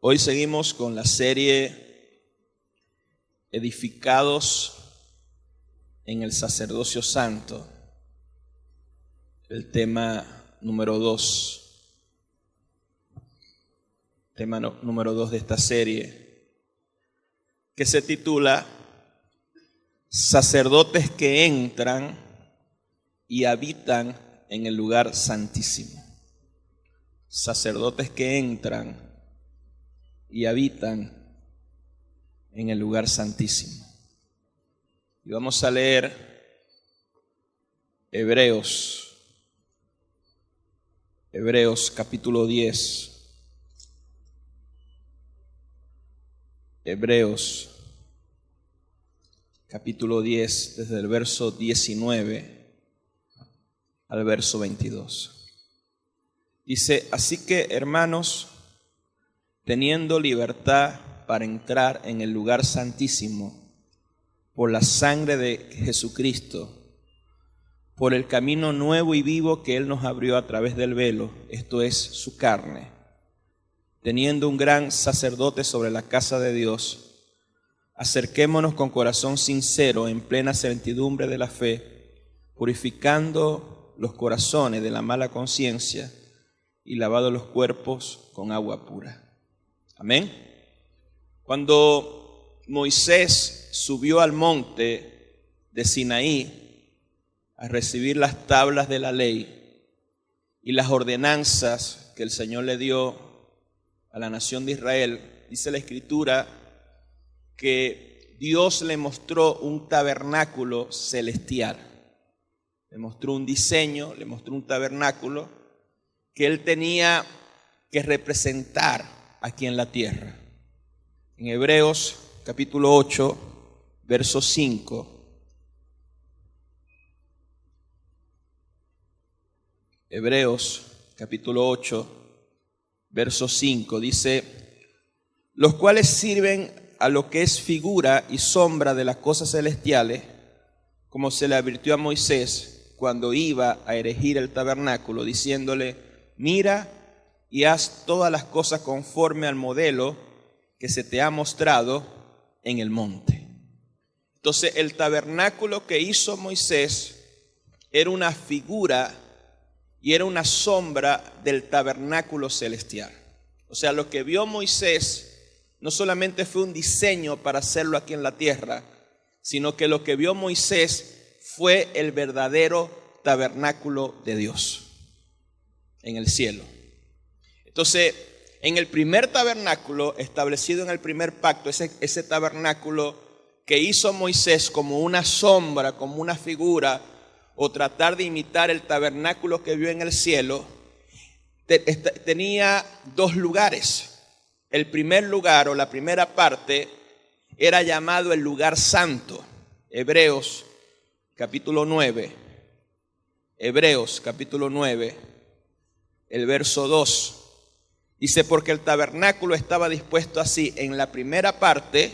Hoy seguimos con la serie Edificados en el Sacerdocio Santo, el tema número 2. Tema número 2 de esta serie, que se titula Sacerdotes que entran y habitan en el lugar santísimo. Sacerdotes que entran y habitan en el lugar santísimo. Y vamos a leer Hebreos capítulo 10. Hebreos capítulo 10, desde el verso 19 al verso 22. Dice: así que, hermanos, teniendo libertad para entrar en el lugar santísimo por la sangre de Jesucristo, por el camino nuevo y vivo que Él nos abrió a través del velo, esto es, su carne, teniendo un gran sacerdote sobre la casa de Dios, acerquémonos con corazón sincero, en plena certidumbre de la fe, purificando los corazones de la mala conciencia y lavando los cuerpos con agua pura. Amén. Cuando Moisés subió al monte de Sinaí a recibir las tablas de la ley y las ordenanzas que el Señor le dio a la nación de Israel, dice la Escritura que Dios le mostró un tabernáculo celestial. Le mostró un diseño, le mostró un tabernáculo que Él tenía que representar aquí en la tierra. En Hebreos capítulo 8, verso 5. Hebreos capítulo 8, verso 5 dice: los cuales sirven a lo que es figura y sombra de las cosas celestiales, como se le advirtió a Moisés cuando iba a erigir el tabernáculo, diciéndole: mira y haz todas las cosas conforme al modelo que se te ha mostrado en el monte. Entonces, el tabernáculo que hizo Moisés era una figura y era una sombra del tabernáculo celestial. O sea, lo que vio Moisés no solamente fue un diseño para hacerlo aquí en la tierra, sino que lo que vio Moisés fue el verdadero tabernáculo de Dios en el cielo. Entonces, en el primer tabernáculo establecido en el primer pacto, ese tabernáculo que hizo Moisés como una sombra, como una figura, o tratar de imitar el tabernáculo que vio en el cielo, tenía dos lugares. El primer lugar, o la primera parte, era llamado el lugar santo. Hebreos capítulo 9. Hebreos capítulo 9, el verso 2. Dice: porque el tabernáculo estaba dispuesto así. En la primera parte,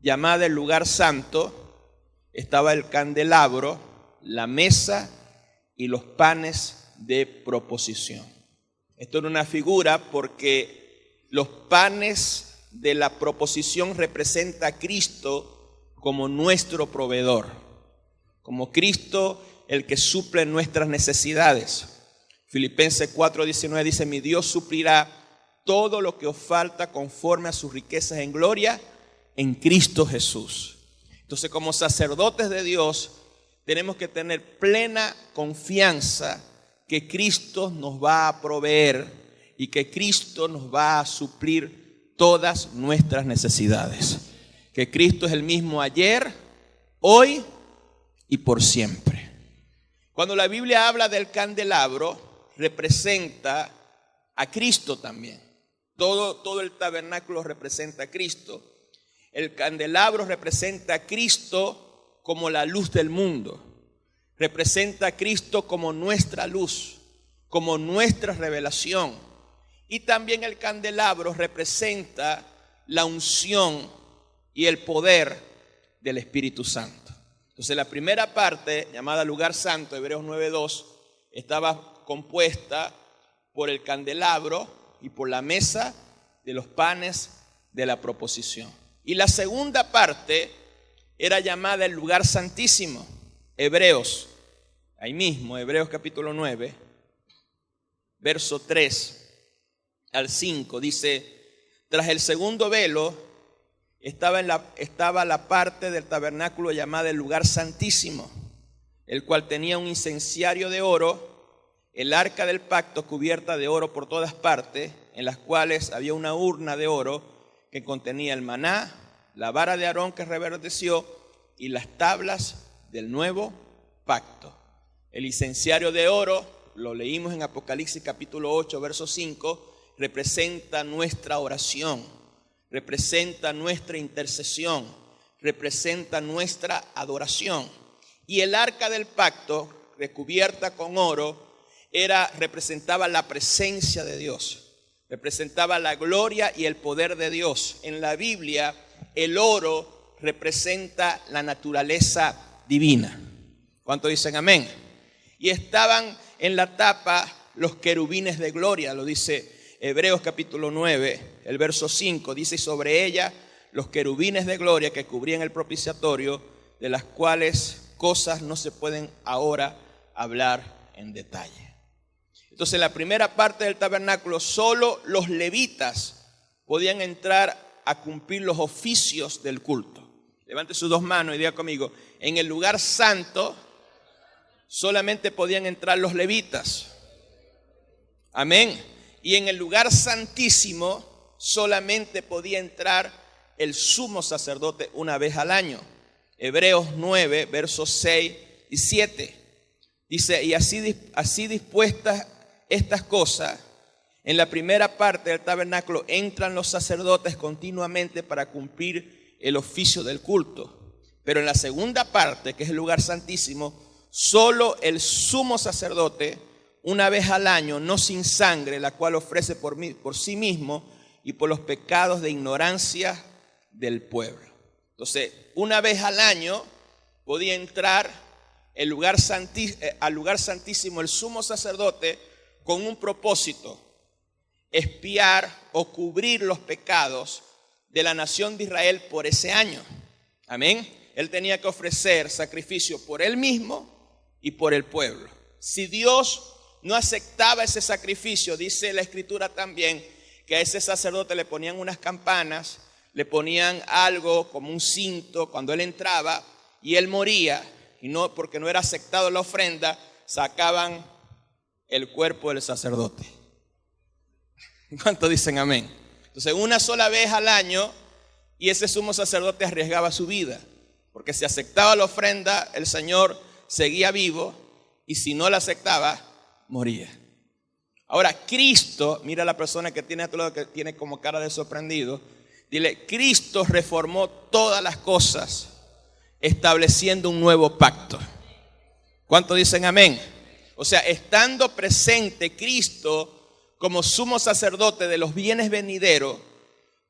llamada el lugar santo, estaba el candelabro, la mesa y los panes de proposición. Esto era una figura porque los panes de la proposición representan a Cristo como nuestro proveedor, como Cristo el que suple nuestras necesidades. Filipenses 4:19 dice: mi Dios suplirá todo lo que os falta conforme a sus riquezas en gloria en Cristo Jesús. Entonces, como sacerdotes de Dios, tenemos que tener plena confianza que Cristo nos va a proveer y que Cristo nos va a suplir todas nuestras necesidades. Que Cristo es el mismo ayer, hoy y por siempre. Cuando la Biblia habla del candelabro, representa a Cristo también. Todo el tabernáculo representa a Cristo. El candelabro representa a Cristo como la luz del mundo. Representa a Cristo como nuestra luz, como nuestra revelación. Y también el candelabro representa la unción y el poder del Espíritu Santo. Entonces, la primera parte, llamada lugar santo, Hebreos 9:2, estaba compuesta por el candelabro y por la mesa de los panes de la proposición. Y la segunda parte era llamada el lugar santísimo. Hebreos, ahí mismo, Hebreos capítulo 9, verso 3 al 5, dice: tras el segundo velo estaba la parte del tabernáculo llamada el lugar santísimo, el cual tenía un incenciario de oro, el arca del pacto cubierta de oro por todas partes, en las cuales había una urna de oro que contenía el maná, la vara de Aarón que reverdeció y las tablas del nuevo pacto. El incenciario de oro, lo leímos en Apocalipsis capítulo 8, verso 5, representa nuestra oración, representa nuestra intercesión, representa nuestra adoración. Y el arca del pacto, recubierta con oro, representaba la presencia de Dios, representaba la gloria y el poder de Dios. En la Biblia, el oro representa la naturaleza divina. ¿Cuántos dicen amén? Y estaban en la tapa los querubines de gloria, lo dice Hebreos capítulo 9, el verso 5, dice: sobre ella los querubines de gloria que cubrían el propiciatorio, de las cuales cosas no se pueden ahora hablar en detalle. Entonces, en la primera parte del tabernáculo, solo los levitas podían entrar a cumplir los oficios del culto. Levante sus dos manos y diga conmigo: en el lugar santo solamente podían entrar los levitas. Amén. Y en el lugar santísimo solamente podía entrar el sumo sacerdote una vez al año. Hebreos 9, versos 6 y 7. Dice: y así dispuestas estas cosas, en la primera parte del tabernáculo entran los sacerdotes continuamente para cumplir el oficio del culto. Pero en la segunda parte, que es el lugar santísimo, solo el sumo sacerdote, una vez al año, no sin sangre, la cual ofrece por sí mismo y por los pecados de ignorancia del pueblo. Entonces, una vez al año podía entrar al lugar santísimo el sumo sacerdote con un propósito: expiar o cubrir los pecados de la nación de Israel por ese año. Amén. Él tenía que ofrecer sacrificio por él mismo y por el pueblo. Si Dios no aceptaba ese sacrificio, dice la Escritura también que a ese sacerdote le ponían unas campanas, le ponían algo como un cinto cuando él entraba y él moría, y no porque no era aceptado la ofrenda, sacaban el cuerpo del sacerdote. ¿Cuántos dicen amén? Entonces, una sola vez al año, y ese sumo sacerdote arriesgaba su vida, porque si aceptaba la ofrenda, el Señor seguía vivo, y si no la aceptaba, moría. Ahora, Cristo, mira a la persona que tiene a tu lado, que tiene como cara de sorprendido, dile: Cristo reformó todas las cosas, estableciendo un nuevo pacto. ¿Cuántos dicen amén? O sea, estando presente Cristo como sumo sacerdote de los bienes venideros,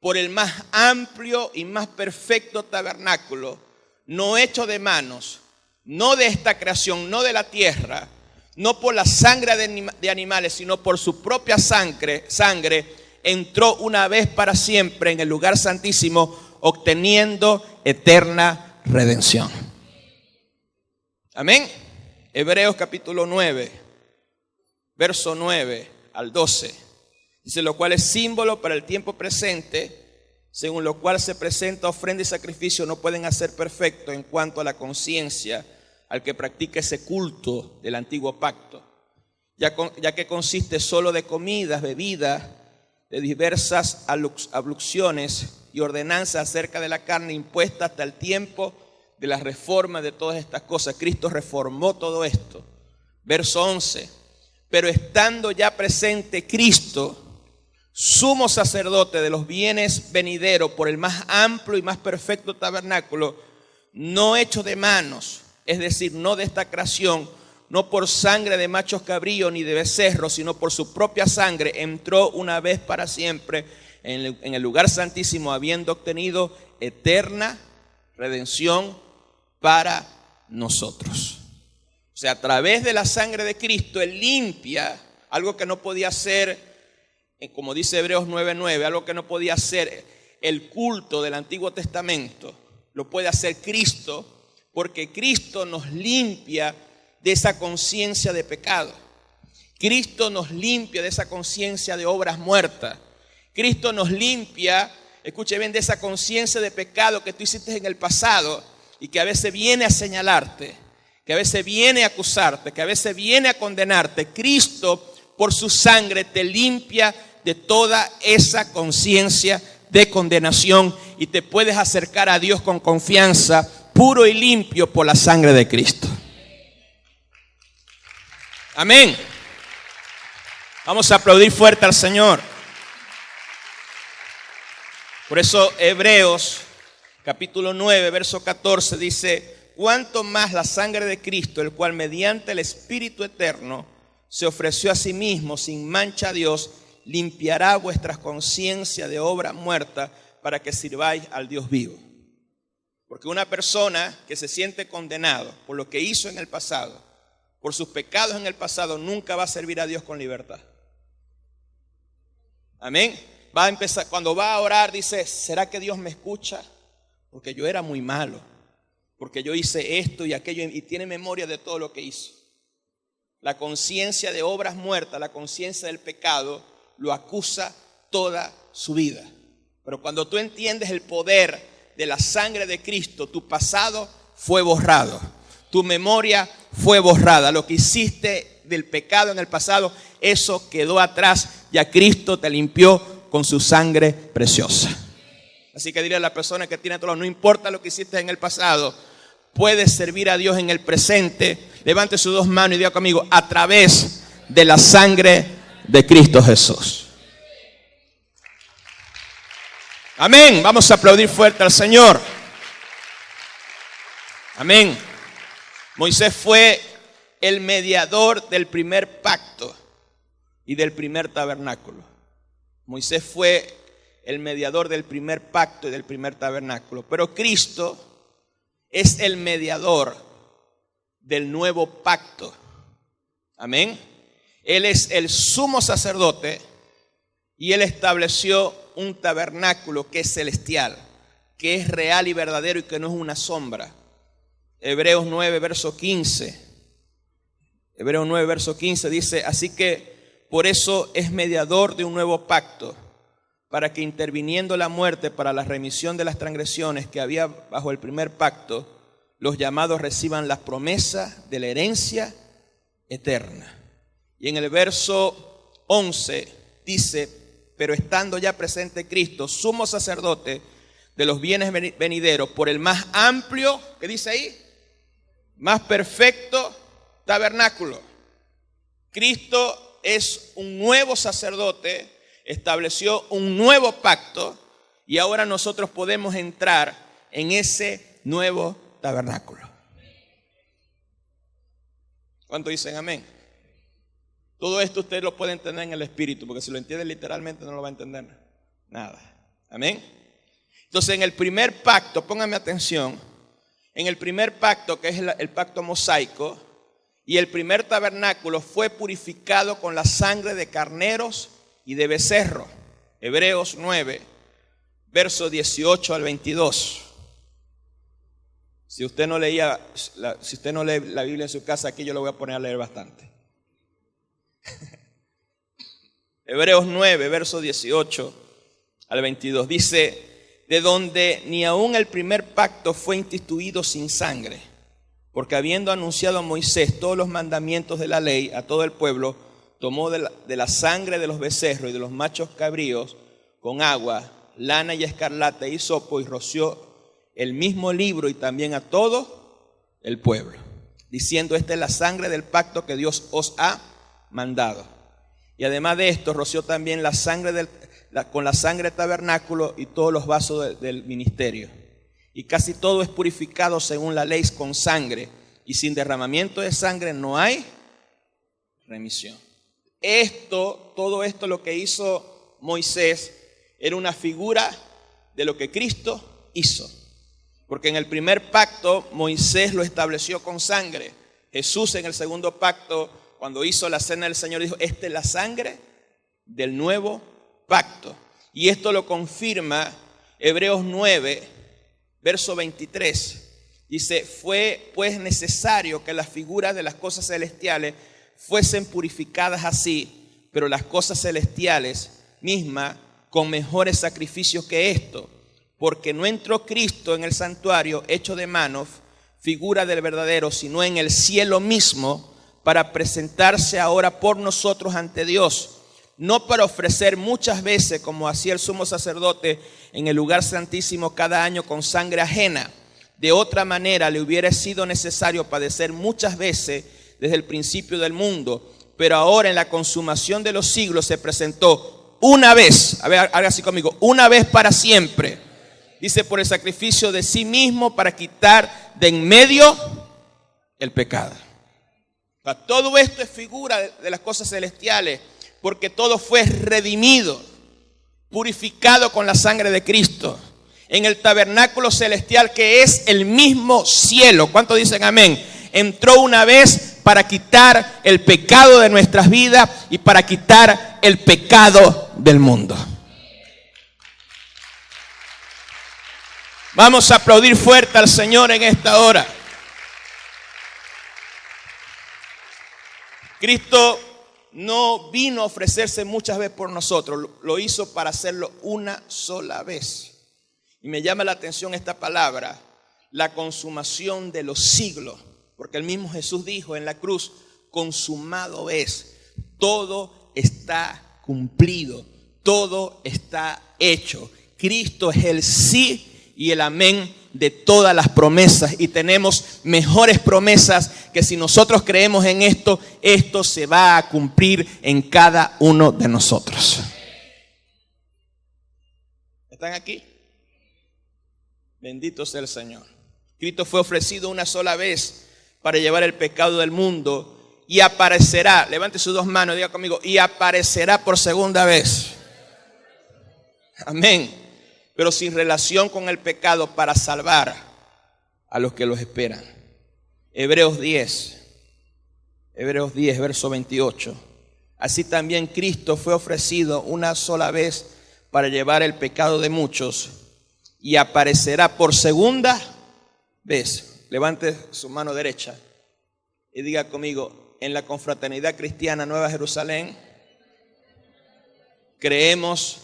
por el más amplio y más perfecto tabernáculo, no hecho de manos, no de esta creación, no de la tierra, no por la sangre de animales, sino por su propia sangre, entró una vez para siempre en el lugar santísimo, obteniendo eterna redención. Amén. Hebreos capítulo 9, verso 9 al 12. Dice: lo cual es símbolo para el tiempo presente, según lo cual se presenta ofrenda y sacrificio no pueden hacer perfecto en cuanto a la conciencia al que practica ese culto del antiguo pacto, ya que consiste solo de comidas, bebidas, de diversas abluciones y ordenanzas acerca de la carne impuesta hasta el tiempo de la reforma de todas estas cosas. Cristo reformó todo esto. Verso 11: pero estando ya presente Cristo, sumo sacerdote de los bienes venideros, por el más amplio y más perfecto tabernáculo, no hecho de manos, es decir, no de esta creación, no por sangre de machos cabríos ni de becerros, sino por su propia sangre, entró una vez para siempre en el lugar santísimo, habiendo obtenido eterna redención para nosotros. O sea, a través de la sangre de Cristo, Él limpia algo que no podía hacer como dice Hebreos 9:9, algo que no podía hacer el culto del Antiguo Testamento, lo puede hacer Cristo, porque Cristo nos limpia de esa conciencia de pecado. Cristo nos limpia de esa conciencia de obras muertas. Cristo nos limpia, escuche bien, de esa conciencia de pecado que tú hiciste en el pasado y que a veces viene a señalarte, que a veces viene a acusarte, que a veces viene a condenarte. Cristo, por su sangre, te limpia de toda esa conciencia de condenación y te puedes acercar a Dios con confianza, puro y limpio por la sangre de Cristo. Amén. Vamos a aplaudir fuerte al Señor. Por eso Hebreos capítulo 9, verso 14 dice: cuánto más la sangre de Cristo, el cual mediante el Espíritu eterno se ofreció a sí mismo sin mancha a Dios, limpiará vuestras conciencias de obra muerta para que sirváis al Dios vivo. Porque una persona que se siente condenado por lo que hizo en el pasado, por sus pecados en el pasado, nunca va a servir a Dios con libertad. Amén. Va a empezar, cuando va a orar, dice: ¿será que Dios me escucha? Porque yo era muy malo, porque yo hice esto y aquello, y tiene memoria de todo lo que hizo. La conciencia de obras muertas, la conciencia del pecado, lo acusa toda su vida. Pero cuando tú entiendes el poder de la sangre de Cristo, tu pasado fue borrado, tu memoria fue borrada. Lo que hiciste del pecado en el pasado, eso quedó atrás. Ya Cristo te limpió con su sangre preciosa. Así que dile a la persona que tiene todo, no importa lo que hiciste en el pasado, puedes servir a Dios en el presente. Levante sus dos manos y diga conmigo: a través de la sangre de Cristo Jesús. Amén. Vamos a aplaudir fuerte al Señor. Amén. Moisés fue el mediador del primer pacto y del primer tabernáculo. Moisés fue el mediador del primer pacto y del primer tabernáculo. Pero Cristo es el mediador del nuevo pacto. Amén. Él es el sumo sacerdote y Él estableció un tabernáculo que es celestial, que es real y verdadero y que no es una sombra. Hebreos 9, verso 15. Hebreos 9, verso 15 dice: así que por eso es mediador de un nuevo pacto, para que interviniendo la muerte para la remisión de las transgresiones que había bajo el primer pacto, los llamados reciban las promesas de la herencia eterna. Y en el verso 11 dice: pero estando ya presente Cristo, sumo sacerdote de los bienes venideros, por el más amplio, ¿qué dice ahí? Más perfecto tabernáculo. Cristo es un nuevo sacerdote, estableció un nuevo pacto y ahora nosotros podemos entrar en ese nuevo tabernáculo. ¿Cuántos dicen amén? Todo esto usted lo puede entender en el Espíritu, porque si lo entiende literalmente no lo va a entender nada. Amén. Entonces en el primer pacto, póngame atención, en el primer pacto, que es el pacto mosaico, y el primer tabernáculo fue purificado con la sangre de carneros y de becerro. Hebreos 9, versos 18 al 22. Si usted no lee la Biblia en su casa, aquí yo lo voy a poner a leer bastante. Hebreos 9, versos 18 al 22 dice: de donde ni aun el primer pacto fue instituido sin sangre, porque habiendo anunciado a Moisés todos los mandamientos de la ley a todo el pueblo, tomó de la sangre de los becerros y de los machos cabríos con agua, lana y escarlata y hisopo, y roció el mismo libro y también a todo el pueblo, diciendo: esta es la sangre del pacto que Dios os ha mandado. Y además de esto, roció también la sangre con la sangre del tabernáculo y todos los vasos del ministerio. Y casi todo es purificado según la ley con sangre, y sin derramamiento de sangre no hay remisión. Todo esto lo que hizo Moisés era una figura de lo que Cristo hizo. Porque en el primer pacto Moisés lo estableció con sangre. Jesús en el segundo pacto, cuando hizo la cena del Señor, dijo: esta es la sangre del nuevo pacto. Y esto lo confirma Hebreos 9, verso 23. Dice, fue pues necesario que las figuras de las cosas celestiales fuesen purificadas así, pero las cosas celestiales mismas con mejores sacrificios que esto, porque no entró Cristo en el santuario hecho de manos, figura del verdadero, sino en el cielo mismo, para presentarse ahora por nosotros ante Dios, no para ofrecer muchas veces, como hacía el sumo sacerdote en el lugar santísimo cada año con sangre ajena. De otra manera le hubiera sido necesario padecer muchas veces desde el principio del mundo, pero ahora en la consumación de los siglos se presentó una vez, a ver, haga así conmigo, una vez para siempre, dice, por el sacrificio de sí mismo para quitar de en medio el pecado. Todo esto es figura de las cosas celestiales, porque todo fue redimido, purificado con la sangre de Cristo, en el tabernáculo celestial que es el mismo cielo. ¿Cuántos dicen amén? Entró una vez para quitar el pecado de nuestras vidas y para quitar el pecado del mundo. Vamos a aplaudir fuerte al Señor en esta hora. Cristo no vino a ofrecerse muchas veces por nosotros, lo hizo para hacerlo una sola vez. Y me llama la atención esta palabra, la consumación de los siglos, porque el mismo Jesús dijo en la cruz, consumado es, todo está cumplido, todo está hecho. Cristo es el sí y el amén de todas las promesas, y tenemos mejores promesas que si nosotros creemos en esto, esto se va a cumplir en cada uno de nosotros. ¿Están aquí? Bendito sea el Señor. Cristo fue ofrecido una sola vez para llevar el pecado del mundo y aparecerá, levante sus dos manos, diga conmigo, y aparecerá por segunda vez. Amén. Pero sin relación con el pecado, para salvar a los que los esperan. Hebreos 10, verso 28. Así también Cristo fue ofrecido una sola vez para llevar el pecado de muchos y aparecerá por segunda vez. Levante su mano derecha y diga conmigo, en la Confraternidad Cristiana Nueva Jerusalén creemos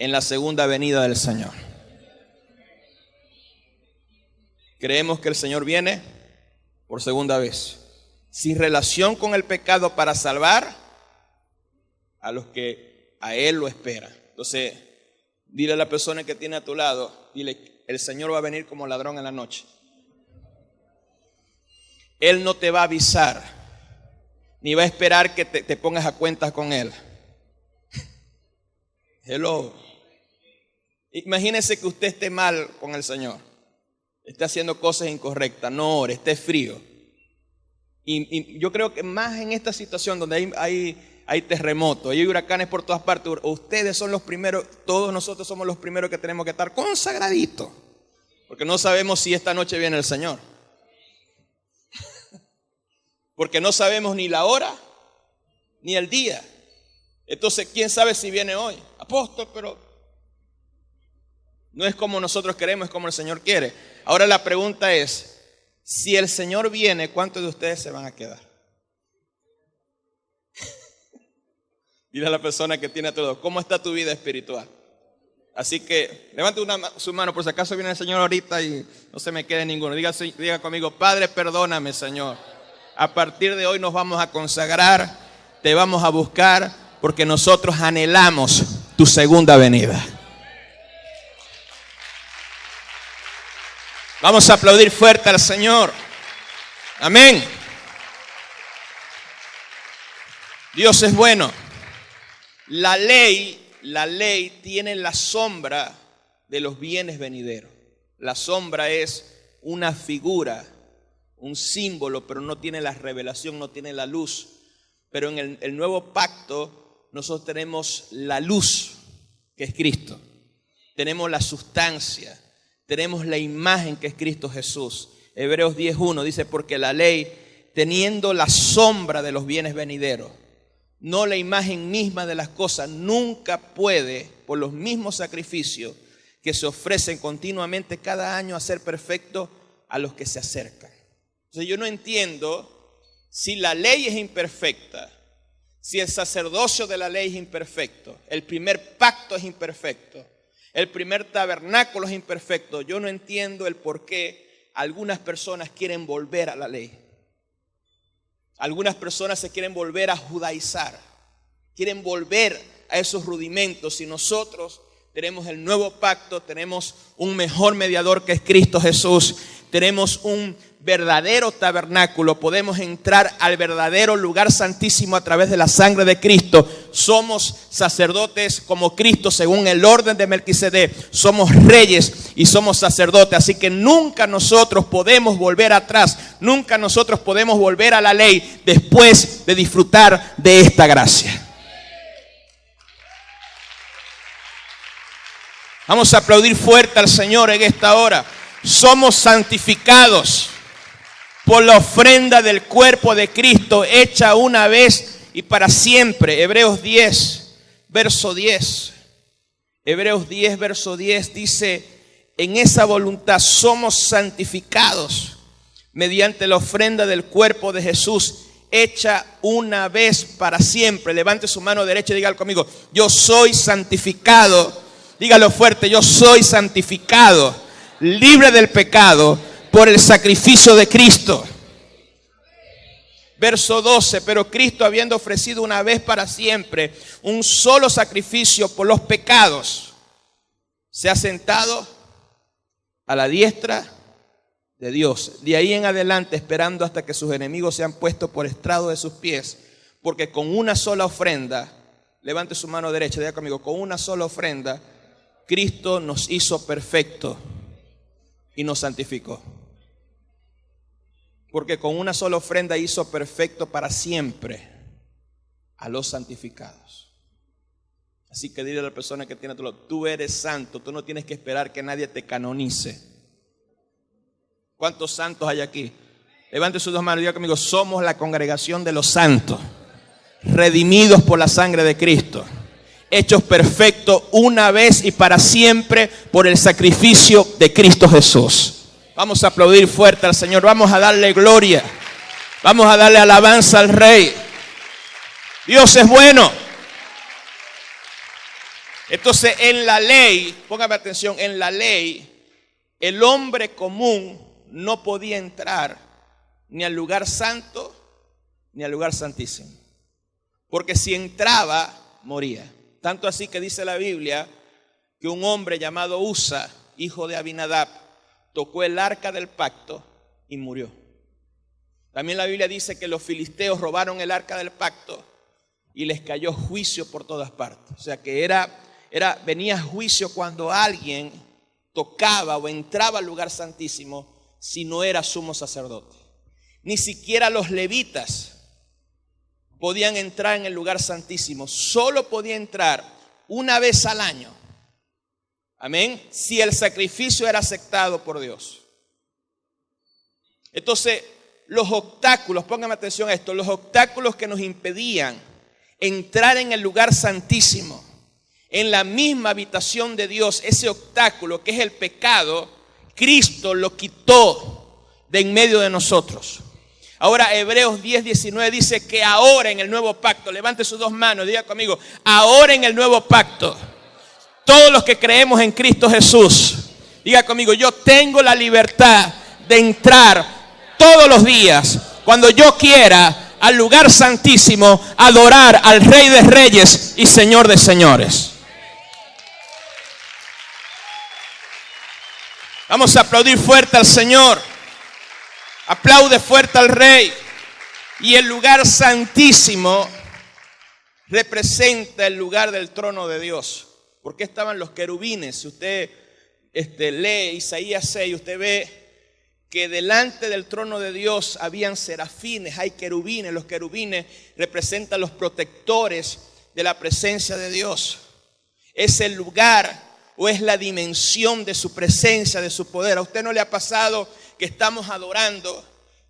en la segunda venida del Señor. Creemos que el Señor viene por segunda vez, sin relación con el pecado, para salvar a los que a Él lo esperan. Entonces, dile a la persona que tiene a tu lado, dile, el Señor va a venir como ladrón en la noche. Él no te va a avisar, ni va a esperar que te pongas a cuentas con Él. Hello. Imagínese que usted esté mal con el Señor, esté haciendo cosas incorrectas, no ore, esté frío. Y yo creo que más en esta situación donde hay terremotos, hay huracanes por todas partes, ustedes son los primeros, todos nosotros somos los primeros que tenemos que estar consagraditos, porque no sabemos si esta noche viene el Señor. Porque no sabemos ni la hora ni el día. Entonces, ¿quién sabe si viene hoy? Apóstol, pero no es como nosotros queremos, es como el Señor quiere. Ahora la pregunta es, si el Señor viene, ¿cuántos de ustedes se van a quedar? Dile a la persona que tiene a tu lado, ¿cómo está tu vida espiritual? Así que levante su mano, por si acaso viene el Señor ahorita y no se me quede ninguno. Diga conmigo, Padre, perdóname, Señor. A partir de hoy nos vamos a consagrar, te vamos a buscar, porque nosotros anhelamos tu segunda venida. Vamos a aplaudir fuerte al Señor. Amén. Dios es bueno. La ley tiene la sombra de los bienes venideros. La sombra es una figura, un símbolo, pero no tiene la revelación, no tiene la luz. Pero en el nuevo pacto nosotros tenemos la luz, que es Cristo. Tenemos la sustancia, tenemos la imagen, que es Cristo Jesús. Hebreos 10:1 dice, porque la ley, teniendo la sombra de los bienes venideros, no la imagen misma de las cosas, nunca puede, por los mismos sacrificios que se ofrecen continuamente cada año, hacer perfecto a los que se acercan. Entonces yo no entiendo si la ley es imperfecta, si el sacerdocio de la ley es imperfecto, el primer pacto es imperfecto, el primer tabernáculo es imperfecto. Yo no entiendo el por qué algunas personas quieren volver a la ley. Algunas personas se quieren volver a judaizar, quieren volver a esos rudimentos. Si nosotros tenemos el nuevo pacto, tenemos un mejor mediador que es Cristo Jesús, tenemos un verdadero tabernáculo, podemos entrar al verdadero lugar santísimo a través de la sangre de Cristo. Somos sacerdotes como Cristo según el orden de Melquisedec, somos reyes y somos sacerdotes, así que nunca nosotros podemos volver atrás, nunca nosotros podemos volver a la ley después de disfrutar de esta gracia. Vamos a aplaudir fuerte al Señor en esta hora. Somos santificados por la ofrenda del cuerpo de Cristo hecha una vez y para siempre. Hebreos 10, verso 10. Hebreos 10, verso 10 dice: en esa voluntad somos santificados mediante la ofrenda del cuerpo de Jesús hecha una vez para siempre. Levante su mano derecha y diga conmigo: yo soy santificado. Dígalo fuerte: yo soy santificado, libre del pecado por el sacrificio de Cristo. Verso 12: pero Cristo, habiendo ofrecido una vez para siempre un solo sacrificio por los pecados, se ha sentado a la diestra de Dios. De ahí en adelante, esperando hasta que sus enemigos sean puestos por estrado de sus pies, porque con una sola ofrenda, levante su mano derecha, diga conmigo: con una sola ofrenda, Cristo nos hizo perfecto y nos santificó. Porque con una sola ofrenda hizo perfecto para siempre a los santificados. Así que dile a la persona que tiene a tu lado: tú eres santo, tú no tienes que esperar que nadie te canonice. ¿Cuántos santos hay aquí? Levante sus dos manos y diga conmigo: somos la congregación de los santos, redimidos por la sangre de Cristo, hechos perfectos una vez y para siempre por el sacrificio de Cristo Jesús. Vamos a aplaudir fuerte al Señor, vamos a darle gloria, vamos a darle alabanza al Rey. Dios es bueno. Entonces, en la ley, póngame atención, en la ley, el hombre común no podía entrar ni al lugar santo ni al lugar santísimo, porque si entraba, moría. Tanto así que dice la Biblia que un hombre llamado Usa, hijo de Abinadab, tocó el arca del pacto y murió. También la Biblia dice que los filisteos robaron el arca del pacto y les cayó juicio por todas partes. O sea que venía juicio cuando alguien tocaba o entraba al lugar santísimo si no era sumo sacerdote. Ni siquiera los levitas podían entrar en el lugar santísimo. Solo podía entrar una vez al año. Amén. Si el sacrificio era aceptado por Dios. Entonces, los obstáculos, póngame atención a esto, los obstáculos que nos impedían entrar en el lugar santísimo, en la misma habitación de Dios, ese obstáculo que es el pecado, Cristo lo quitó de en medio de nosotros. Ahora Hebreos 10, 19 dice que ahora en el nuevo pacto, levante sus dos manos, diga conmigo: ahora en el nuevo pacto, todos los que creemos en Cristo Jesús, diga conmigo: yo tengo la libertad de entrar todos los días, cuando yo quiera, al lugar santísimo, adorar al Rey de Reyes y Señor de Señores. Vamos a aplaudir fuerte al Señor. Aplaude fuerte al Rey. Y el lugar santísimo representa el lugar del trono de Dios. Porque estaban los querubines. Si usted lee Isaías 6, usted ve que delante del trono de Dios habían serafines, hay querubines. Los querubines representan los protectores de la presencia de Dios. Es el lugar o es la dimensión de su presencia, de su poder. ¿A usted no le ha pasado que estamos adorando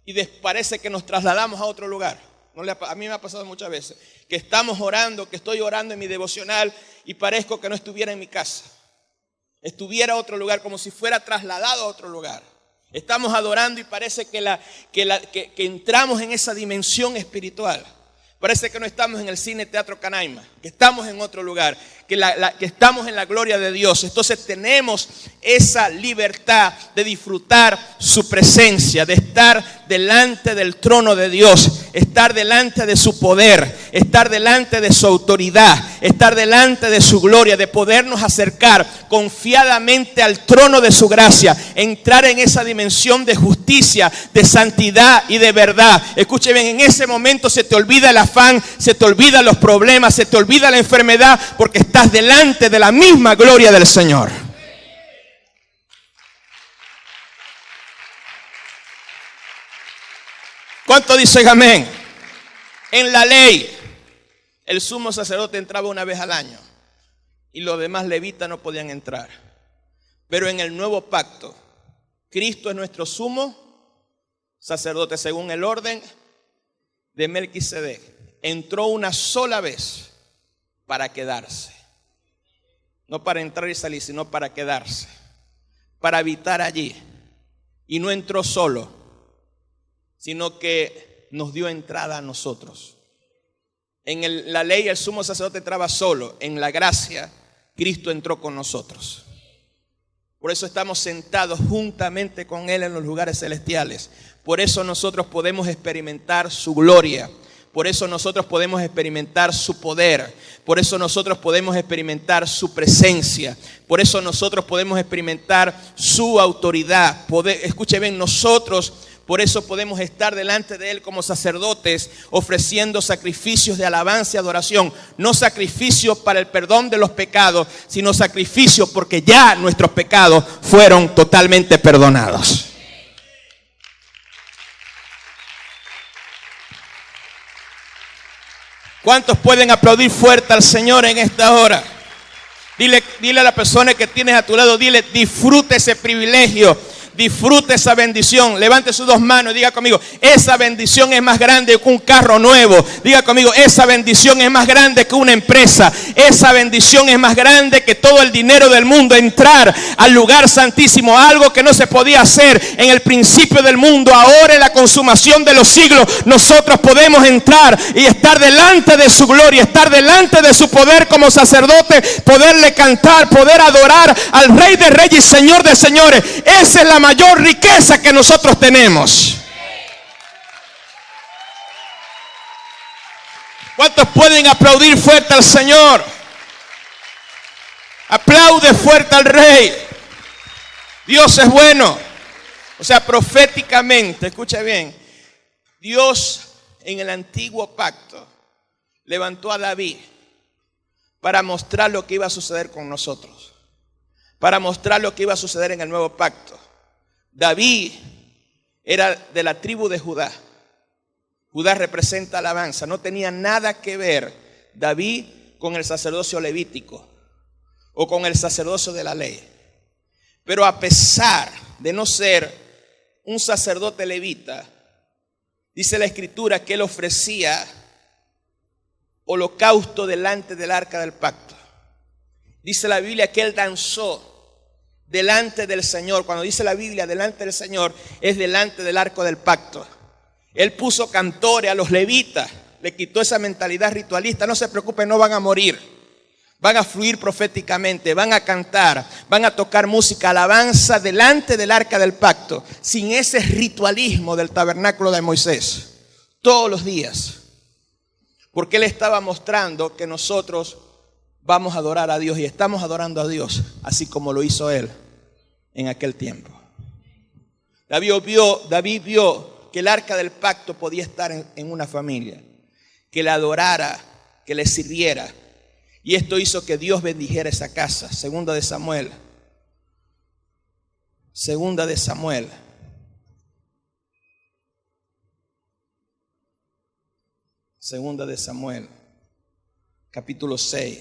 y parece que nos trasladamos a otro lugar? A mí me ha pasado muchas veces que estamos orando, que estoy orando en mi devocional y parezco que no estuviera en mi casa. Estuviera a otro lugar, como si fuera trasladado a otro lugar. Estamos adorando y parece que entramos en esa dimensión espiritual. Parece que no estamos en el cine Teatro Canaima, que estamos en otro lugar, que estamos en la gloria de Dios. Entonces tenemos esa libertad de disfrutar su presencia, de estar delante del trono de Dios, estar delante de su poder, estar delante de su autoridad, estar delante de su gloria, de podernos acercar confiadamente al trono de su gracia, entrar en esa dimensión de justicia, de santidad y de verdad. Escuche bien, en ese momento se te olvida el afán, se te olvidan los problemas, se te olvida la enfermedad, porque estás delante de la misma gloria del Señor. ¿Cuánto dicen amén? En la ley, el sumo sacerdote entraba una vez al año y los demás levitas no podían entrar. Pero en el nuevo pacto, Cristo es nuestro sumo sacerdote según el orden de Melquisedec. Entró una sola vez para quedarse. No para entrar y salir, sino para quedarse, para habitar allí. Y no entró solo, sino que nos dio entrada a nosotros. En la ley el sumo sacerdote entraba solo. En la gracia Cristo entró con nosotros. Por eso estamos sentados juntamente con Él en los lugares celestiales. Por eso nosotros podemos experimentar su gloria. Por eso nosotros podemos experimentar su poder. Por eso nosotros podemos experimentar su presencia. Por eso nosotros podemos experimentar su autoridad. Escuche bien, nosotros por eso podemos estar delante de Él como sacerdotes, ofreciendo sacrificios de alabanza y adoración. No sacrificios para el perdón de los pecados, sino sacrificios porque ya nuestros pecados fueron totalmente perdonados. ¿Cuántos pueden aplaudir fuerte al Señor en esta hora? Dile a la persona que tienes a tu lado, dile, disfrute ese privilegio, disfrute esa bendición. Levante sus dos manos y diga conmigo, esa bendición es más grande que un carro nuevo. Diga conmigo, esa bendición es más grande que una empresa. Esa bendición es más grande que todo el dinero del mundo. Entrar al lugar santísimo, algo que no se podía hacer en el principio del mundo. Ahora en la consumación de los siglos, nosotros podemos entrar y estar delante de su gloria, estar delante de su poder como sacerdote, poderle cantar, poder adorar al Rey de Reyes y Señor de Señores. Esa es la mayor riqueza que nosotros tenemos. ¿Cuántos pueden aplaudir fuerte al Señor? Aplaude fuerte al Rey. Dios es bueno. O sea, proféticamente, escucha bien, Dios en el antiguo pacto levantó a David para mostrar lo que iba a suceder con nosotros, para mostrar lo que iba a suceder en el nuevo pacto. David era de la tribu de Judá. Judá representa alabanza. No tenía nada que ver David con el sacerdocio levítico o con el sacerdocio de la ley. Pero a pesar de no ser un sacerdote levita, dice la Escritura que él ofrecía holocausto delante del arca del pacto. Dice la Biblia que él danzó delante del Señor. Cuando dice la Biblia delante del Señor, es delante del arca del pacto. Él puso cantores a los levitas, le quitó esa mentalidad ritualista. No se preocupen, no van a morir, van a fluir proféticamente, van a cantar, van a tocar música, alabanza delante del arca del pacto, sin ese ritualismo del tabernáculo de Moisés, todos los días. Porque él estaba mostrando que nosotros vamos a adorar a Dios y estamos adorando a Dios, así como lo hizo él en aquel tiempo. David vio que el arca del pacto podía estar en una familia, que la adorara, que le sirviera. Y esto hizo que Dios bendijera esa casa. Segunda de Samuel. Capítulo 6.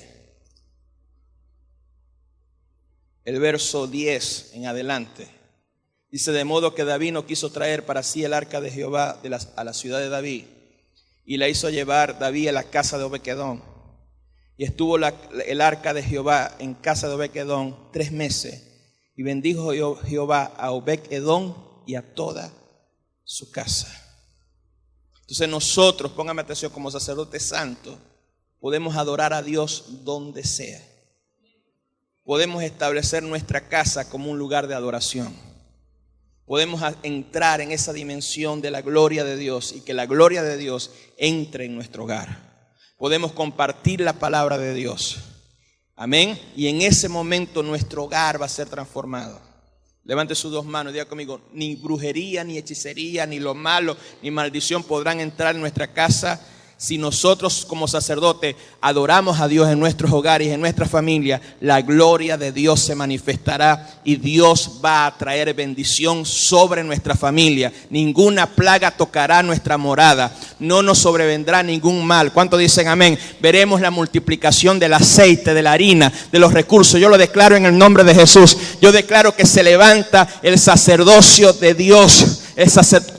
El verso 10 en adelante. Dice, de modo que David no quiso traer para sí el arca de Jehová a la ciudad de David. y la hizo llevar David a la casa de Obed-Edom. Y estuvo el arca de Jehová en casa de Obed-Edom 3 meses. Y bendijo Jehová a Obed-Edom y a toda su casa. Entonces nosotros, póngame atención, como sacerdotes santos, podemos adorar a Dios donde sea. Podemos establecer nuestra casa como un lugar de adoración. Podemos entrar en esa dimensión de la gloria de Dios y que la gloria de Dios entre en nuestro hogar. Podemos compartir la palabra de Dios. Amén. Y en ese momento nuestro hogar va a ser transformado. Levante sus 2 manos y diga conmigo: ni brujería, ni hechicería, ni lo malo, ni maldición podrán entrar en nuestra casa. Si nosotros como sacerdotes adoramos a Dios en nuestros hogares y en nuestra familia, la gloria de Dios se manifestará y Dios va a traer bendición sobre nuestra familia. Ninguna plaga tocará nuestra morada. No nos sobrevendrá ningún mal. ¿Cuántos dicen amén? Veremos la multiplicación del aceite, de la harina, de los recursos. Yo lo declaro en el nombre de Jesús. Yo declaro que se levanta el sacerdocio de Dios.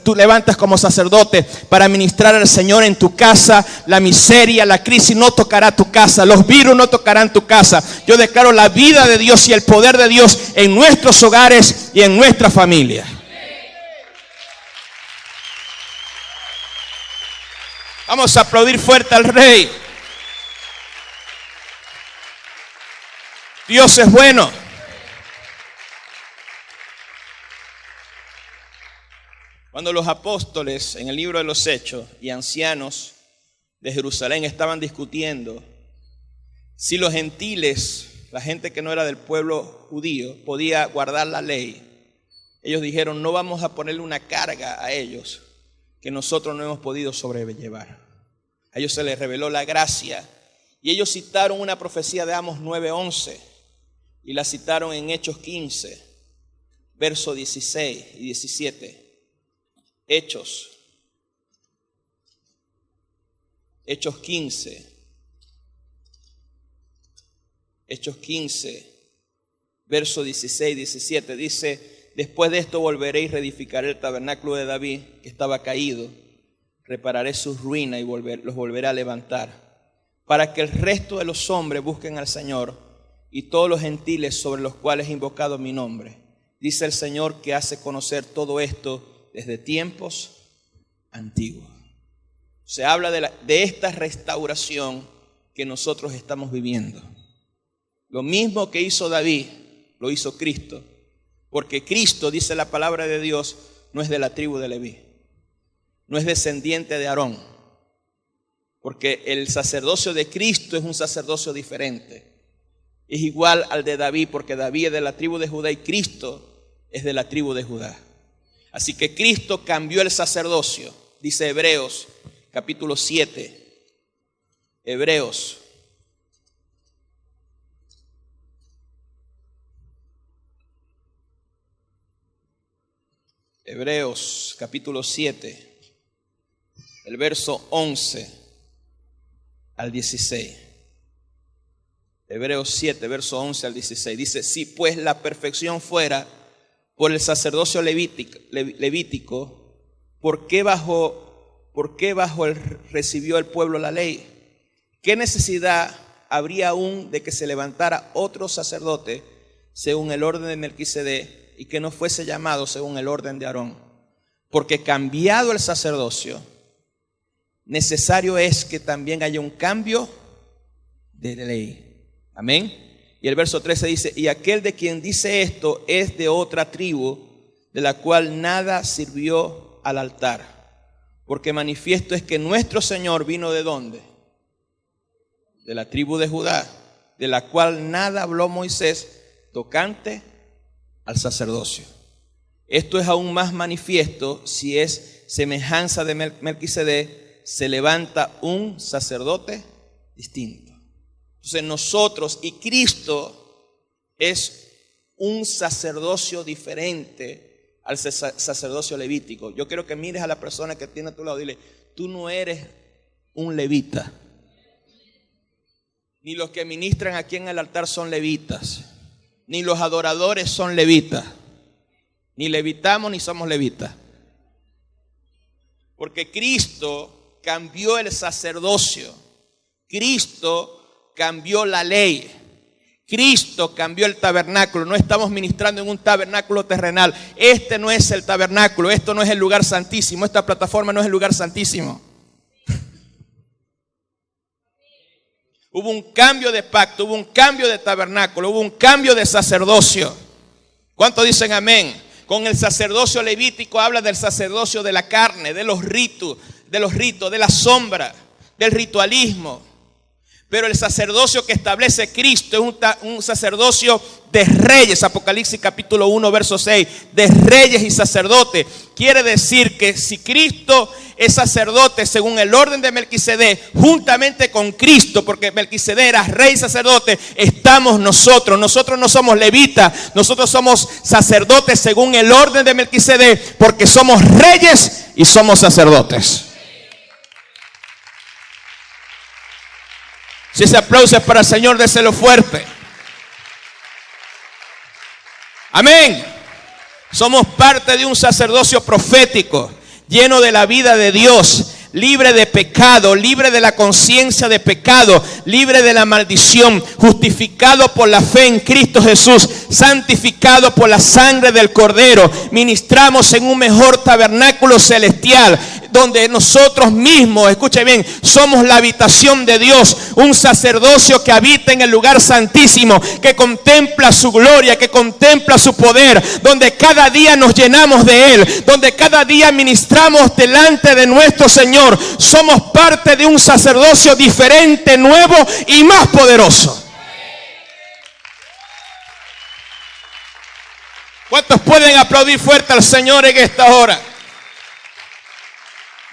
Tú levantas como sacerdote para ministrar al Señor en tu casa. La miseria, la crisis no tocará tu casa. Los virus no tocarán tu casa. Yo declaro la vida de Dios y el poder de Dios en nuestros hogares y en nuestra familia. Vamos a aplaudir fuerte al Rey. Dios es bueno. Cuando los apóstoles en el libro de los Hechos y ancianos de Jerusalén estaban discutiendo si los gentiles, la gente que no era del pueblo judío, podía guardar la ley, ellos dijeron: no vamos a ponerle una carga a ellos que nosotros no hemos podido sobrellevar. A ellos se les reveló la gracia y ellos citaron una profecía de Amos 9:11 y la citaron en Hechos 15, versos 16 y 17. Hechos 15, verso 16 y 17, dice: después de esto volveré y reedificaré el tabernáculo de David, que estaba caído, repararé sus ruinas y los volveré a levantar, para que el resto de los hombres busquen al Señor y todos los gentiles sobre los cuales he invocado mi nombre. Dice el Señor, que hace conocer todo esto desde tiempos antiguos. Se habla de esta restauración que nosotros estamos viviendo. Lo mismo que hizo David, lo hizo Cristo. Porque Cristo, dice la palabra de Dios, no es de la tribu de Leví. No es descendiente de Aarón. Porque el sacerdocio de Cristo es un sacerdocio diferente. Es igual al de David, porque David es de la tribu de Judá y Cristo es de la tribu de Judá. Así que Cristo cambió el sacerdocio, dice Hebreos capítulo 7. Hebreos capítulo 7, el verso 11 al 16. Hebreos 7, verso 11 al 16. Dice: si pues la perfección fuera por el sacerdocio levítico, ¿por qué bajo recibió el pueblo la ley? ¿Qué necesidad habría aún de que se levantara otro sacerdote según el orden de Melquisedec y que no fuese llamado según el orden de Aarón? Porque cambiado el sacerdocio, necesario es que también haya un cambio de ley. Amén. Y el verso 13 dice: y aquel de quien dice esto es de otra tribu, de la cual nada sirvió al altar. Porque manifiesto es que nuestro Señor vino ¿de dónde? De la tribu de Judá, de la cual nada habló Moisés tocante al sacerdocio. Esto es aún más manifiesto si es semejanza de Melquisedec, se levanta un sacerdote distinto. Entonces nosotros y Cristo es un sacerdocio diferente al sacerdocio levítico. Yo quiero que mires a la persona que tiene a tu lado y dile: tú no eres un levita. Ni los que ministran aquí en el altar son levitas. Ni los adoradores son levitas. Ni levitamos ni somos levitas. Porque Cristo cambió el sacerdocio. Cristo cambió la ley. Cristo cambió el tabernáculo. No estamos ministrando en un tabernáculo terrenal. Este no es el tabernáculo. Esto no es el lugar santísimo. Esta plataforma no es el lugar santísimo. Hubo un cambio de pacto, hubo un cambio de tabernáculo, hubo un cambio de sacerdocio. ¿Cuántos dicen amén? Con el sacerdocio levítico habla del sacerdocio de la carne, de los ritos, de la sombra, del ritualismo. Pero el sacerdocio que establece Cristo es un sacerdocio de reyes. Apocalipsis capítulo 1 verso 6, de reyes y sacerdotes. Quiere decir que si Cristo es sacerdote según el orden de Melquisedec, juntamente con Cristo, porque Melquisedec era rey y sacerdote, estamos nosotros. Nosotros no somos levitas, nosotros somos sacerdotes según el orden de Melquisedec, porque somos reyes y somos sacerdotes. Si ese aplauso es para el Señor, déselo fuerte. Amén. Somos parte de un sacerdocio profético, lleno de la vida de Dios, libre de pecado, libre de la conciencia de pecado, libre de la maldición, justificado por la fe en Cristo Jesús, santificado por la sangre del Cordero. Ministramos en un mejor tabernáculo celestial, donde nosotros mismos, escuche bien, somos la habitación de Dios, un sacerdocio que habita en el lugar santísimo, que contempla su gloria, que contempla su poder, donde cada día nos llenamos de Él, donde cada día ministramos delante de nuestro Señor. Somos parte de un sacerdocio diferente, nuevo y más poderoso. ¿Cuántos pueden aplaudir fuerte al Señor en esta hora?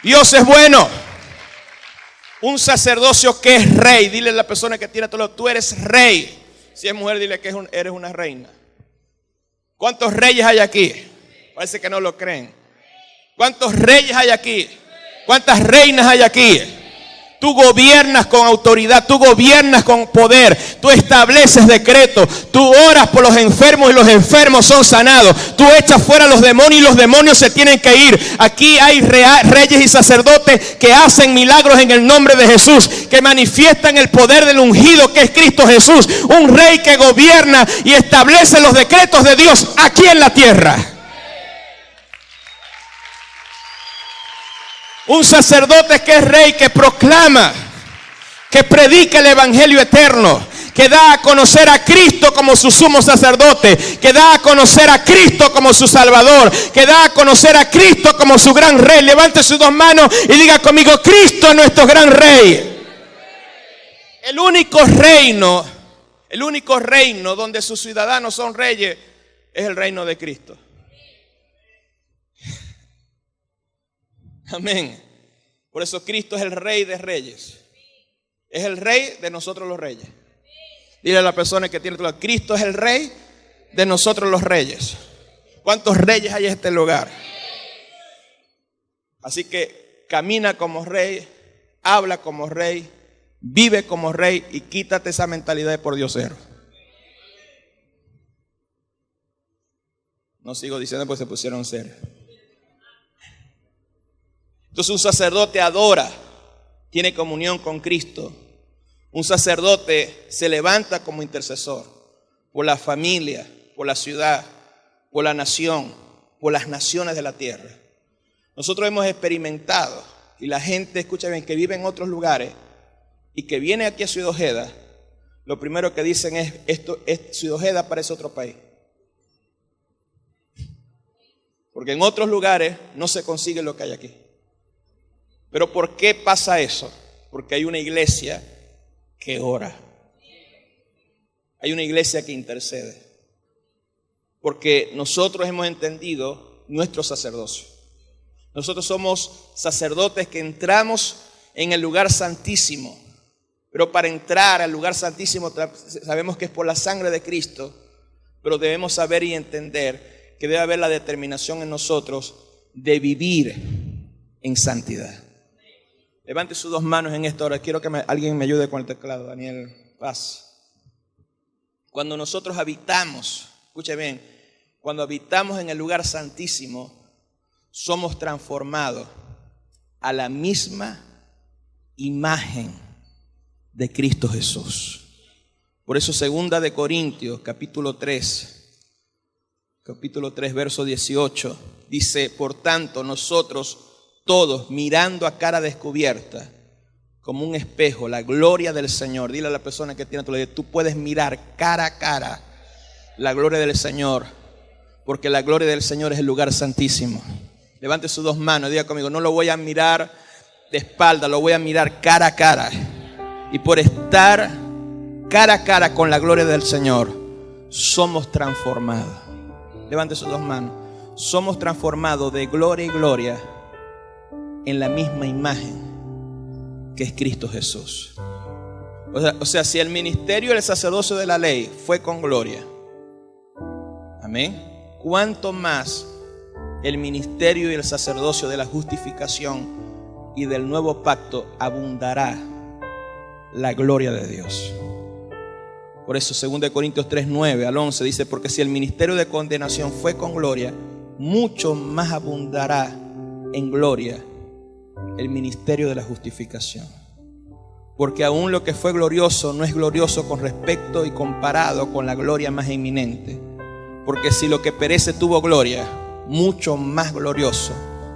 Dios es bueno. Un sacerdocio que es rey. Dile a la persona que tiene todo, tú eres rey. Si es mujer, dile que eres una reina. ¿Cuántos reyes hay aquí? Parece que no lo creen. ¿Cuántos reyes hay aquí? ¿Cuántas reinas hay aquí? Tú gobiernas con autoridad, tú gobiernas con poder, tú estableces decretos, tú oras por los enfermos y los enfermos son sanados, tú echas fuera a los demonios y los demonios se tienen que ir. Aquí hay reyes y sacerdotes que hacen milagros en el nombre de Jesús, que manifiestan el poder del ungido que es Cristo Jesús, un rey que gobierna y establece los decretos de Dios aquí en la tierra. Un sacerdote que es rey, que proclama, que predica el evangelio eterno, que da a conocer a Cristo como su sumo sacerdote, que da a conocer a Cristo como su salvador, que da a conocer a Cristo como su gran rey. Levante sus dos manos y diga conmigo: Cristo es nuestro gran rey. El único reino donde sus ciudadanos son reyes es el reino de Cristo. Amén. Por eso Cristo es el Rey de Reyes. Es el Rey de nosotros los reyes. Dile a la persona que tiene tu lado: Cristo es el Rey de nosotros los reyes. ¿Cuántos reyes hay en este lugar? Así que camina como rey, habla como rey, vive como rey y quítate esa mentalidad de pordiosero. No sigo diciendo porque se pusieron serios. Entonces un sacerdote adora, tiene comunión con Cristo. Un sacerdote se levanta como intercesor por la familia, por la ciudad, por la nación, por las naciones de la tierra. Nosotros hemos experimentado, y la gente, escucha bien, que vive en otros lugares y que viene aquí a Ciudad Ojeda, lo primero que dicen es: Ciudad Ojeda parece otro país. Porque en otros lugares no se consigue lo que hay aquí. ¿Pero por qué pasa eso? Porque hay una iglesia que ora. Hay una iglesia que intercede. Porque nosotros hemos entendido nuestro sacerdocio. Nosotros somos sacerdotes que entramos en el lugar santísimo. Pero para entrar al lugar santísimo sabemos que es por la sangre de Cristo. Pero debemos saber y entender que debe haber la determinación en nosotros de vivir en santidad. Levante sus dos manos en esta hora. Quiero que alguien me ayude con el teclado. Daniel Paz. Cuando nosotros habitamos, escuche bien, cuando habitamos en el lugar santísimo, somos transformados a la misma imagen de Cristo Jesús. Por eso 2 Corintios capítulo 3, verso 18, dice: por tanto nosotros todos, mirando a cara descubierta, como un espejo, la gloria del Señor. Dile a la persona que tiene a tu lado: tú puedes mirar cara a cara la gloria del Señor, porque la gloria del Señor es el lugar santísimo. Levante sus dos manos y diga conmigo: no lo voy a mirar de espalda, lo voy a mirar cara a cara. Y por estar cara a cara con la gloria del Señor, somos transformados. Levante sus dos manos. Somos transformados de gloria y gloria en la misma imagen que es Cristo Jesús. O sea, si el ministerio del sacerdocio de la ley fue con gloria, amén, ¿cuánto más el ministerio y el sacerdocio de la justificación y del nuevo pacto abundará la gloria de Dios? Por eso 2 Corintios 3, 9 al 11 dice: porque si el ministerio de condenación fue con gloria, mucho más abundará en gloria el ministerio de la justificación. Porque aún lo que fue glorioso no es glorioso con respecto y comparado con la gloria más eminente. Porque si lo que perece tuvo gloria, mucho más glorioso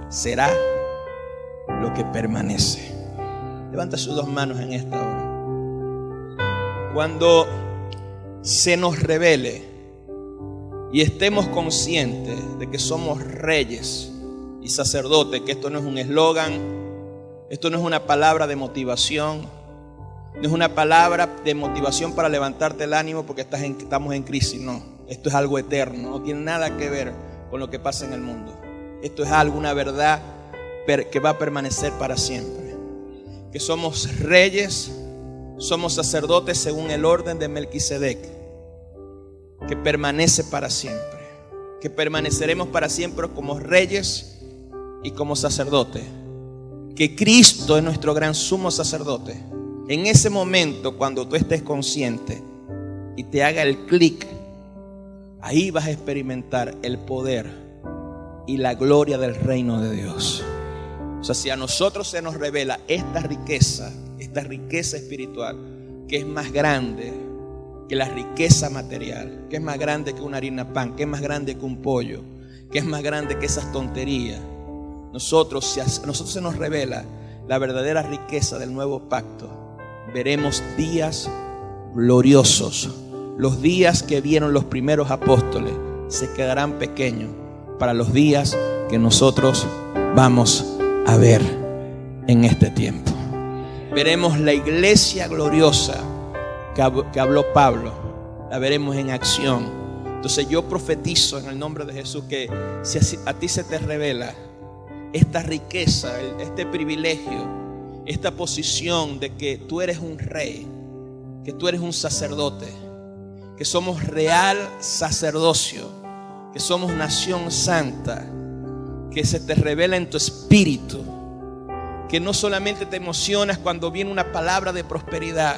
será lo que permanece. Levanta sus dos manos en esta hora. Cuando se nos revele y estemos conscientes de que somos reyes y sacerdotes, que esto no es un eslogan, esto no es una palabra de motivación, no es una palabra de motivación para levantarte el ánimo porque estamos en crisis, no. Esto es algo eterno, no tiene nada que ver con lo que pasa en el mundo. Esto es algo, una verdad que va a permanecer para siempre. Que somos reyes, somos sacerdotes según el orden de Melquisedec, que permanece para siempre, que permaneceremos para siempre como reyes y como sacerdotes. Que Cristo es nuestro gran sumo sacerdote. En ese momento, cuando tú estés consciente y te haga el clic, ahí vas a experimentar el poder y la gloria del reino de Dios. O sea, si a nosotros se nos revela esta riqueza espiritual, que es más grande que la riqueza material, que es más grande que una harina pan, que es más grande que un pollo, que es más grande que esas tonterías. Si a nosotros se nos revela la verdadera riqueza del nuevo pacto, veremos días gloriosos. Los días que vieron los primeros apóstoles se quedarán pequeños para los días que nosotros vamos a ver en este tiempo. Veremos la iglesia gloriosa que habló Pablo, la veremos en acción. Entonces yo profetizo en el nombre de Jesús que si a ti se te revela esta riqueza, este privilegio, esta posición de que tú eres un rey, que tú eres un sacerdote, que somos real sacerdocio, que somos nación santa, que se te revela en tu espíritu, que no solamente te emocionas cuando viene una palabra de prosperidad,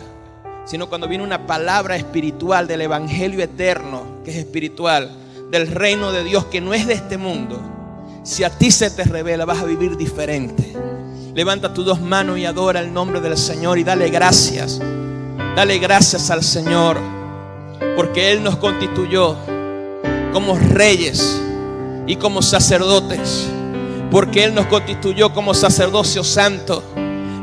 sino cuando viene una palabra espiritual del evangelio eterno, que es espiritual, del reino de Dios que no es de este mundo. Si a ti se te revela, vas a vivir diferente. Levanta tus dos manos y adora el nombre del Señor y dale gracias. Dale gracias al Señor, porque Él nos constituyó como reyes y como sacerdotes, porque Él nos constituyó como sacerdocio santo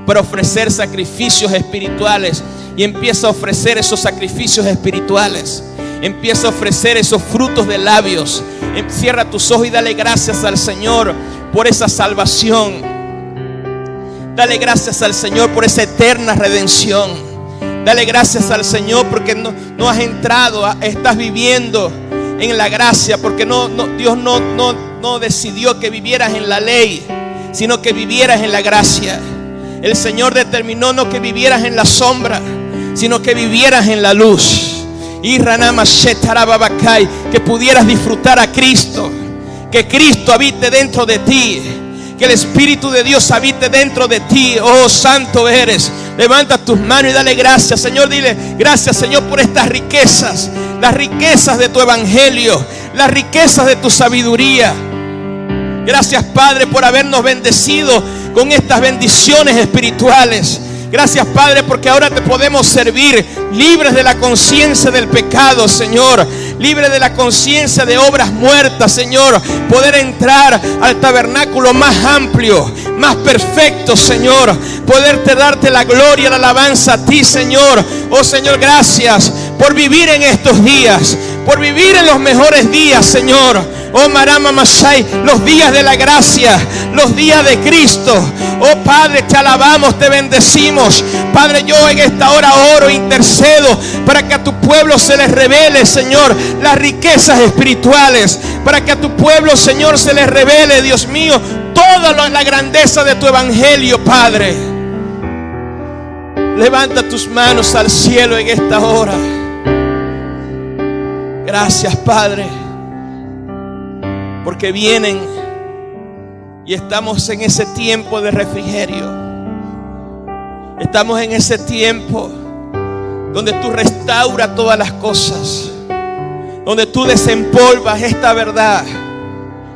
para ofrecer sacrificios espirituales. Y empieza a ofrecer esos sacrificios espirituales. Empieza a ofrecer esos frutos de labios. Cierra tus ojos y dale gracias al Señor por esa salvación. Dale gracias al Señor por esa eterna redención. Dale gracias al Señor porque no has entrado, estás viviendo en la gracia. Porque Dios no decidió que vivieras en la ley, sino que vivieras en la gracia. El Señor determinó no que vivieras en la sombra, sino que vivieras en la luz. Y que pudieras disfrutar a Cristo, que Cristo habite dentro de ti, que el Espíritu de Dios habite dentro de ti. Oh, santo eres. Levanta tus manos y dale gracias, Señor. Dile gracias, Señor, por estas riquezas, las riquezas de tu evangelio, las riquezas de tu sabiduría. Gracias, Padre, por habernos bendecido con estas bendiciones espirituales. Gracias, Padre, porque ahora te podemos servir libres de la conciencia del pecado, Señor. Libre de la conciencia de obras muertas, Señor. Poder entrar al tabernáculo más amplio, más perfecto, Señor. Poderte darte la gloria, la alabanza a ti, Señor. Oh, Señor, gracias por vivir en estos días, por vivir en los mejores días, Señor. Oh, Marama Masai, los días de la gracia, los días de Cristo. Oh, Padre, te alabamos, te bendecimos. Padre, yo en esta hora oro, intercedo para que a tu pueblo se les revele, Señor, las riquezas espirituales. Para que a tu pueblo, Señor, se les revele, Dios mío, toda la grandeza de tu evangelio, Padre. Levanta tus manos al cielo en esta hora. Gracias, Padre, porque vienen y estamos en ese tiempo de refrigerio. Estamos en ese tiempo donde tú restauras todas las cosas, donde tú desempolvas esta verdad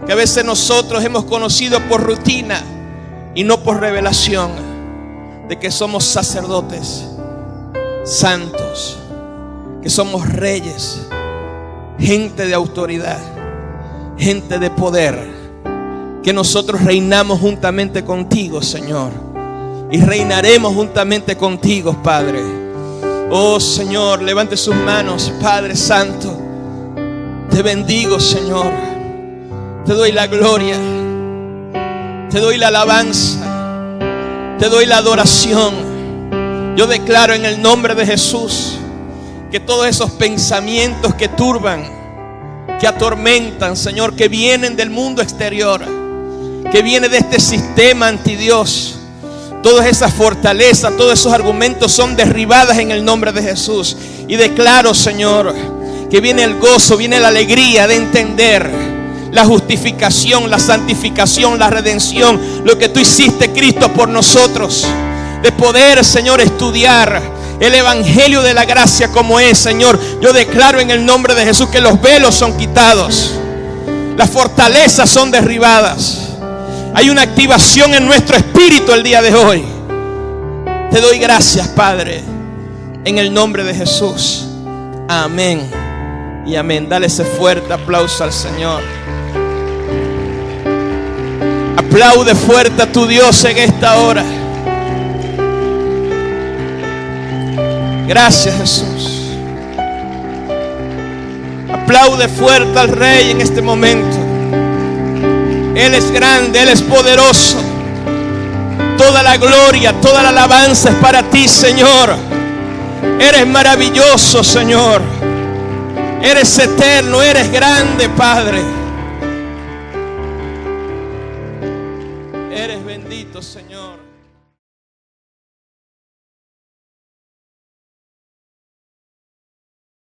que a veces nosotros hemos conocido por rutina y no por revelación, de que somos sacerdotes santos, que somos reyes, gente de autoridad, gente de poder, que nosotros reinamos juntamente contigo, Señor, y reinaremos juntamente contigo, Padre. Oh, Señor, levante sus manos, Padre Santo. Te bendigo, Señor. Te doy la gloria, te doy la alabanza, te doy la adoración. Yo declaro en el nombre de Jesús que todos esos pensamientos que turban, que atormentan, Señor, que vienen del mundo exterior, que viene de este sistema antidios, todas esas fortalezas, todos esos argumentos son derribadas en el nombre de Jesús. Y declaro, Señor, que viene el gozo, viene la alegría de entender la justificación, la santificación, la redención, lo que tú hiciste, Cristo, por nosotros. De poder, Señor, estudiar el evangelio de la gracia como es, Señor. Yo declaro en el nombre de Jesús que los velos son quitados, las fortalezas son derribadas. Hay una activación en nuestro espíritu el día de hoy. Te doy gracias, Padre, en el nombre de Jesús. Amén y amén. Dale ese fuerte aplauso al Señor. Aplaude fuerte a tu Dios en esta hora. Gracias, Jesús. Aplaude fuerte al Rey en este momento. Él es grande, Él es poderoso. Toda la gloria, toda la alabanza es para ti, Señor. Eres maravilloso, Señor. Eres eterno, eres grande, Padre. Eres bendito, Señor.